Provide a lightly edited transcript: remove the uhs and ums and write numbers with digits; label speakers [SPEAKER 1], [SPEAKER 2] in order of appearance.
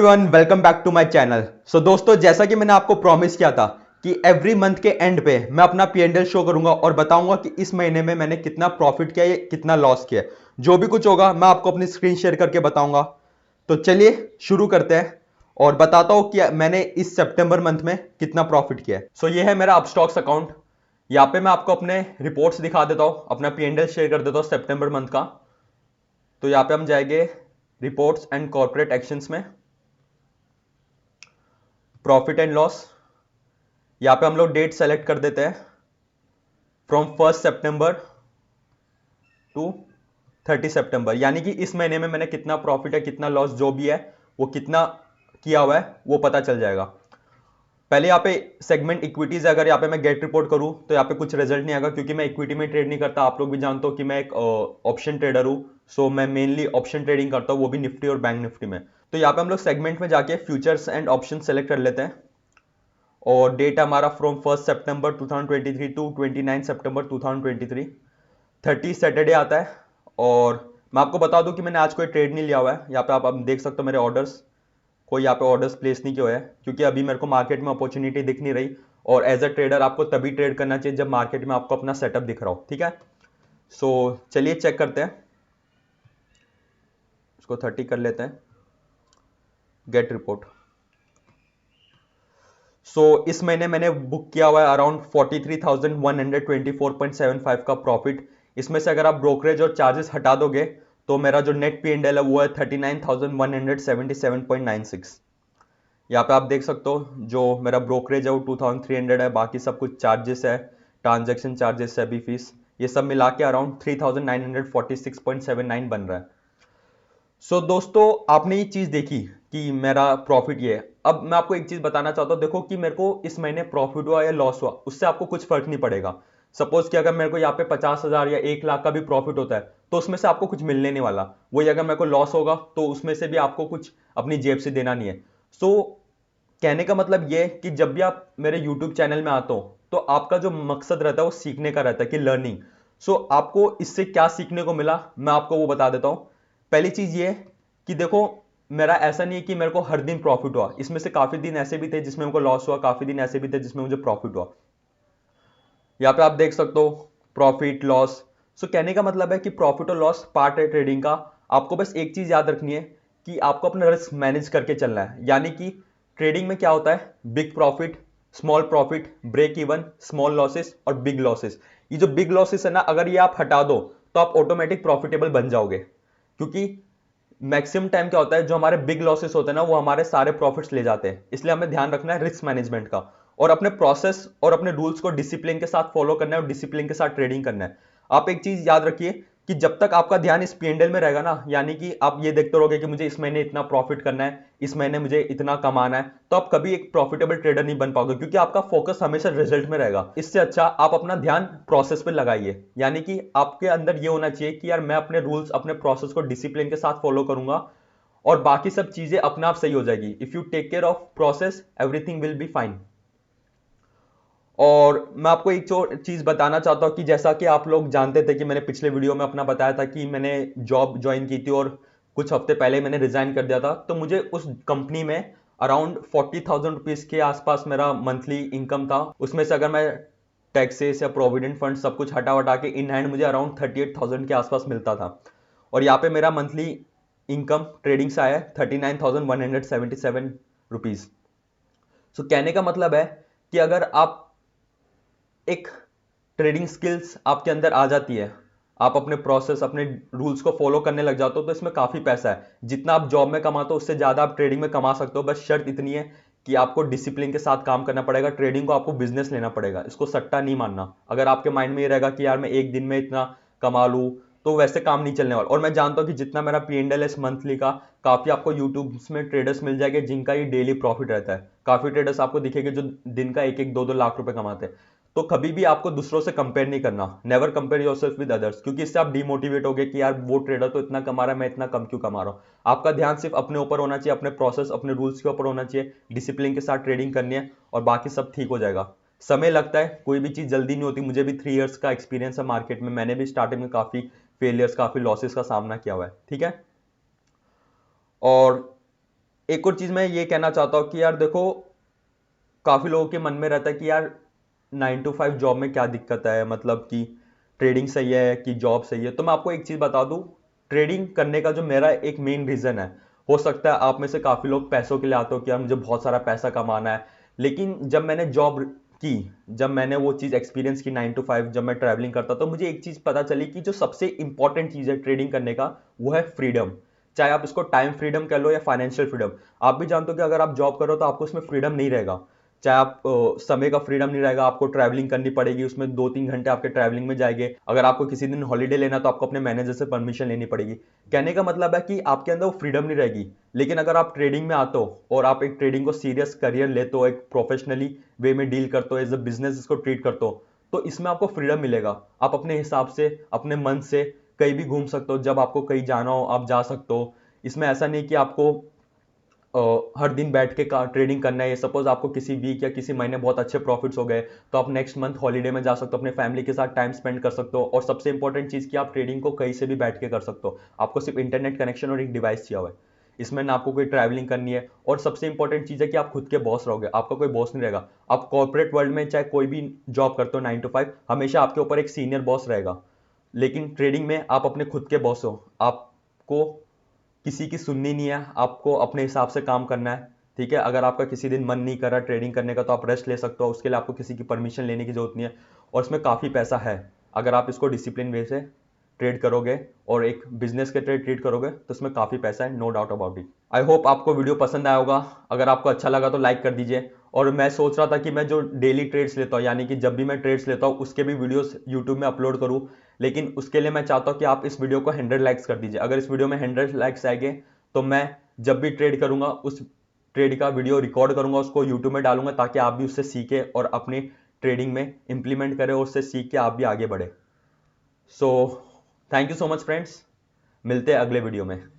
[SPEAKER 1] Everyone, welcome back to my channel. So दोस्तों, जैसा कि मैंने आपको प्रॉमिस किया था कि एवरी मंथ के एंड पे मैं अपना P&L शो करूंगा और बताऊंगा कि इस महीने में मैंने कितना प्रॉफिट किया है, कितना लॉस किया है। जो भी कुछ होगा मैं आपको अपनी स्क्रीन शेयर करके बताऊंगा। तो चलिए शुरू करते हैं और बताता हूं कि मैंने इस सितंबर मंथ में कितना प्रॉफिट किया है। सो ये है मेरा अपस्टॉक्स अकाउंट। यहाँ पे मैं आपको अपने रिपोर्ट्स दिखा देता हूँ, अपना P&L शेयर कर देता हूँ सितंबर मंथ का। तो यहाँ पे हम जाएंगे रिपोर्ट्स एंड कॉर्पोरेट एक्शंस में, प्रॉफिट एंड लॉस। यहाँ पे हम लोग डेट सेलेक्ट कर देते हैं फ्रॉम 1 सितंबर टू 30 सितंबर, यानी कि इस महीने में मैंने कितना प्रॉफिट है, कितना लॉस, जो भी है वो कितना किया हुआ है वो पता चल जाएगा। पहले यहाँ पे सेगमेंट इक्विटीज, अगर यहाँ पे मैं गेट रिपोर्ट करूं तो यहाँ पे कुछ रिजल्ट नहीं आएगा क्योंकि मैं इक्विटी में ट्रेड नहीं करता। आप लोग भी जानते हो कि मैं एक ऑप्शन ट्रेडर हूं। सो मैं मेनली ऑप्शन ट्रेडिंग करता हूं, वो भी निफ्टी और बैंक निफ्टी में। तो यहाँ पे हम लोग सेगमेंट में जाके फ्यूचर्स एंड ऑप्शन सेलेक्ट कर लेते हैं और डेट हमारा फ्रॉम 1 सितंबर 2023 टू 29 सितंबर 2023, 30 सैटरडे आता है। और मैं आपको बता दूं कि मैंने आज कोई ट्रेड नहीं लिया हुआ है। यहाँ पे आप देख सकते हो मेरे ऑर्डर्स, कोई यहाँ पे ऑर्डर्स प्लेस नहीं किए हुए हैं क्योंकि अभी मेरे को मार्केट में अपॉर्चुनिटी दिख नहीं रही। और एज अ ट्रेडर आपको तभी ट्रेड करना चाहिए जब मार्केट में आपको अपना सेटअप दिख रहा हो, ठीक है। सो चलिए चेक करते हैं, इसको 30 कर लेते हैं, गेट रिपोर्ट। इस महीने मैंने बुक किया हुआ है अराउंड 43,124.75 का प्रॉफिट। इसमें से अगर आप ब्रोकरेज और चार्जेस हटा दोगे तो मेरा जो नेट P&L है वो है 39,177.96। यहाँ पे आप देख सकते हो जो मेरा ब्रोकरेज है वो 2,300 है, बाकी सब कुछ चार्जेस है, ट्रांजैक्शन चार्जेस है, भी फीस, ये सब मिला के अराउंड 3,946.79 बन रहा है। दोस्तों, आपने ये चीज देखी कि मेरा प्रॉफिट ये है। अब मैं आपको एक चीज बताना चाहता हूं, देखो कि मेरे को इस महीने प्रॉफिट हुआ या लॉस हुआ उससे आपको कुछ फर्क नहीं पड़ेगा। सपोज कि अगर मेरे को यहाँ पे 50,000 या 1 लाख का भी प्रॉफिट होता है तो उसमें से आपको कुछ मिलने नहीं वाला। वही अगर मेरे को लॉस होगा तो उसमें से भी आपको कुछ अपनी जेब से देना नहीं है। कहने का मतलब ये कि जब भी आप मेरे यूट्यूब चैनल में आते हो तो आपका जो मकसद रहता है वो सीखने का रहता है, कि लर्निंग। आपको इससे क्या सीखने को मिला मैं आपको वो बता देता हूं। पहली चीज ये कि देखो, मेरा ऐसा नहीं है कि मेरे को हर दिन प्रॉफिट हुआ। इसमें से काफी दिन ऐसे भी थे जिसमें मेरे को लॉस हुआ, काफी दिन ऐसे भी थे जिसमें मुझे प्रॉफिट हुआ। यहाँ पे आप देख सकते हो प्रॉफिट लॉस। कहने का मतलब है कि प्रॉफिट और लॉस पार्ट है ट्रेडिंग का। आपको बस एक चीज याद रखनी है कि आपको अपना रिस्क मैनेज करके चलना है। यानी कि ट्रेडिंग में क्या होता है, big profit, small profit, break even, small losses और बिग लॉसेस। ये जो बिग लॉसेस है ना, अगर ये आप हटा दो तो आप ऑटोमेटिक प्रॉफिटेबल बन जाओगे। क्योंकि मैक्सिमम टाइम क्या होता है, जो हमारे बिग लॉसेस होते हैं ना वो हमारे सारे प्रॉफिट्स ले जाते हैं। इसलिए हमें ध्यान रखना है रिस्क मैनेजमेंट का और अपने प्रोसेस और अपने रूल्स को डिसिप्लिन के साथ फॉलो करना है और डिसिप्लिन के साथ ट्रेडिंग करना है। आप एक चीज याद रखिए कि जब तक आपका ध्यान इस P&L में रहेगा ना, यानी कि आप ये देखते रहोगे कि मुझे इस महीने इतना प्रॉफिट करना है, इस महीने मुझे इतना कमाना है, तो आप कभी एक प्रॉफिटेबल ट्रेडर नहीं बन पाओगे क्योंकि आपका फोकस हमेशा रिजल्ट में रहेगा। इससे अच्छा आप अपना ध्यान प्रोसेस पे लगाइए। यानी कि आपके अंदर ये होना चाहिए कि यार मैं अपने रूल्स, अपने प्रोसेस को डिसिप्लिन के साथ फॉलो करूंगा और बाकी सब चीजें अपने आप सही हो जाएगी। If you take care of process everything will be fine. और मैं आपको एक चीज बताना चाहता हूं कि जैसा कि आप लोग जानते थे कि मैंने पिछले वीडियो में अपना बताया था कि मैंने जॉब ज्वाइन की थी और कुछ हफ्ते पहले मैंने रिजाइन कर दिया था। तो मुझे उस कंपनी में अराउंड 40,000 रुपीज के आसपास मेरा मंथली इनकम था। उसमें से अगर मैं टैक्सेस या प्रोविडेंट फंड सब कुछ हटा वटा के इन हैंड मुझे अराउंड 38,000 के आसपास मिलता था। और यहाँ पे मेरा मंथली इनकम ट्रेडिंग से आया है 39,177 रुपीज। कहने का मतलब है कि अगर आप एक ट्रेडिंग स्किल्स आपके अंदर आ जाती है, आप अपने प्रोसेस, अपने रूल्स को फॉलो करने लग जाते हो, तो इसमें काफी पैसा है। जितना आप जॉब में कमाते हो उससे ज्यादा आप ट्रेडिंग में कमा सकते हो। बस शर्त इतनी है कि आपको डिसिप्लिन के साथ काम करना पड़ेगा। ट्रेडिंग को आपको बिजनेस लेना पड़ेगा, इसको सट्टा नहीं मानना। अगर आपके माइंड में ये रहेगा कि यार मैं एक दिन में इतना कमा लूं, तो वैसे काम नहीं चलने वाला। और मैं जानता हूं कि जितना मेरा P&L है इस मंथली का, काफी आपको यूट्यूब में ट्रेडर्स मिल जाएंगे जिनका ये डेली प्रॉफिट रहता है। काफी ट्रेडर्स आपको दिखेंगे जो दिन का 1-1, 2-2 लाख रुपए कमाते हैं। तो कभी भी आपको दूसरों से कंपेयर नहीं करना। Never compare yourself with others, क्योंकि इससे आप डिमोटिवेट होगे कि यार वो ट्रेडर तो इतना कमा रहा है, मैं इतना कम क्यों कमा रहा हूं। आपका ध्यान सिर्फ अपने ऊपर होना चाहिए, अपने प्रोसेस, अपने रूल्स के ऊपर होना चाहिए। डिसिप्लिन के साथ ट्रेडिंग करनी है और बाकी सब ठीक हो जाएगा। समय लगता है, कोई भी चीज जल्दी नहीं होती। मुझे भी 3 इयर्स का एक्सपीरियंस है मार्केट में। मैंने भी स्टार्टिंग में काफी फेलियर्स, काफी लॉसेस का सामना किया हुआ है, ठीक है। और एक और चीज मैं ये कहना चाहता हूँ कि यार देखो, काफी लोगों के मन में रहता है कि यार 9 to 5 जॉब में क्या दिक्कत है, मतलब कि ट्रेडिंग सही है कि जॉब सही है। तो मैं आपको एक चीज बता दूं, ट्रेडिंग करने का जो मेरा एक मेन रीजन है, हो सकता है आप में से काफी लोग पैसों के लिए आते हो कि यार मुझे बहुत सारा पैसा कमाना है, लेकिन जब मैंने जॉब की, जब मैंने वो चीज एक्सपीरियंस की 9 to 5, जब मैं ट्रैवलिंग करता, तो मुझे एक चीज पता चली कि जो सबसे इंपॉर्टेंट चीज है ट्रेडिंग करने का, वो है फ्रीडम। चाहे आप इसको टाइम फ्रीडम कह लो या फाइनेंशियल फ्रीडम। आप भी जानते हो कि अगर आप जॉब करो तो आपको उसमें फ्रीडम नहीं रहेगा। चाहे आप समय का फ्रीडम नहीं रहेगा, आपको ट्रैवलिंग करनी पड़ेगी, उसमें 2-3 घंटे आपके ट्रैवलिंग में जाएंगे। अगर आपको किसी दिन हॉलीडे लेना तो आपको अपने मैनेजर से परमिशन लेनी पड़ेगी। कहने का मतलब है कि आपके अंदर वो फ्रीडम नहीं रहेगी। लेकिन अगर आप ट्रेडिंग में आते हो और आप एक ट्रेडिंग को सीरियस करियर लेते हो, एक प्रोफेशनली वे में डील करते हो, एज अ बिजनेस इसको ट्रीट करते हो, तो इसमें आपको फ्रीडम मिलेगा। आप अपने हिसाब से, अपने मन से कहीं भी घूम सकते हो, जब आपको कहीं जाना हो आप जा सकते हो। इसमें ऐसा नहीं कि आपको हर दिन बैठ के ट्रेडिंग करना है। सपोज आपको किसी वीक या किसी महीने बहुत अच्छे प्रॉफिट्स हो गए, तो आप नेक्स्ट मंथ हॉलीडे में जा सकते हो, अपने फैमिली के साथ टाइम स्पेंड कर सकते हो। और सबसे इंपॉर्टेंट चीज कि आप ट्रेडिंग को कहीं से भी बैठ के कर सकते हो। आपको सिर्फ इंटरनेट कनेक्शन और एक डिवाइस चाहिए हुआ है। इसमें ना आपको कोई ट्रैवलिंग करनी है, और सबसे इंपॉर्टेंट चीज है कि आप खुद के बॉस रहोगे, आपका कोई बॉस नहीं रहेगा। आप कॉर्पोरेट वर्ल्ड में चाहे कोई भी जॉब करते हो 9 to 5, हमेशा आपके ऊपर एक सीनियर बॉस रहेगा। लेकिन ट्रेडिंग में आप अपने खुद के बॉस हो। आपको किसी की सुननी नहीं है, आपको अपने हिसाब से काम करना है। ठीक है, अगर आपका किसी दिन मन नहीं कर रहा ट्रेडिंग करने का तो आप रेस्ट ले सकते हो, उसके लिए आपको किसी की परमिशन लेने की जरूरत नहीं है। और इसमें काफ़ी पैसा है। अगर आप इसको डिसिप्लिन वे से ट्रेड करोगे और एक बिजनेस के ट्रेड करोगे तो इसमें काफ़ी पैसा है, no doubt about it. I hope आपको वीडियो पसंद आया होगा। अगर आपको अच्छा लगा तो लाइक कर दीजिए। और मैं सोच रहा था कि मैं जो डेली ट्रेड्स लेता हूँ, यानी कि जब भी मैं ट्रेड्स लेता हूँ उसके भी वीडियोस यूट्यूब में अपलोड करूँ। लेकिन उसके लिए मैं चाहता हूँ कि आप इस वीडियो को 100 लाइक्स कर दीजिए। अगर इस वीडियो में 100 लाइक्स आएंगे तो मैं जब भी ट्रेड करूंगा उस ट्रेड का वीडियो रिकॉर्ड करूंगा, उसको यूट्यूब में डालूंगा, ताकि आप भी उससे सीखे और अपनी ट्रेडिंग में इंप्लीमेंट करें और उससे सीख के आप भी आगे बढ़े। So thank you so much friends, मिलते हैं अगले वीडियो में।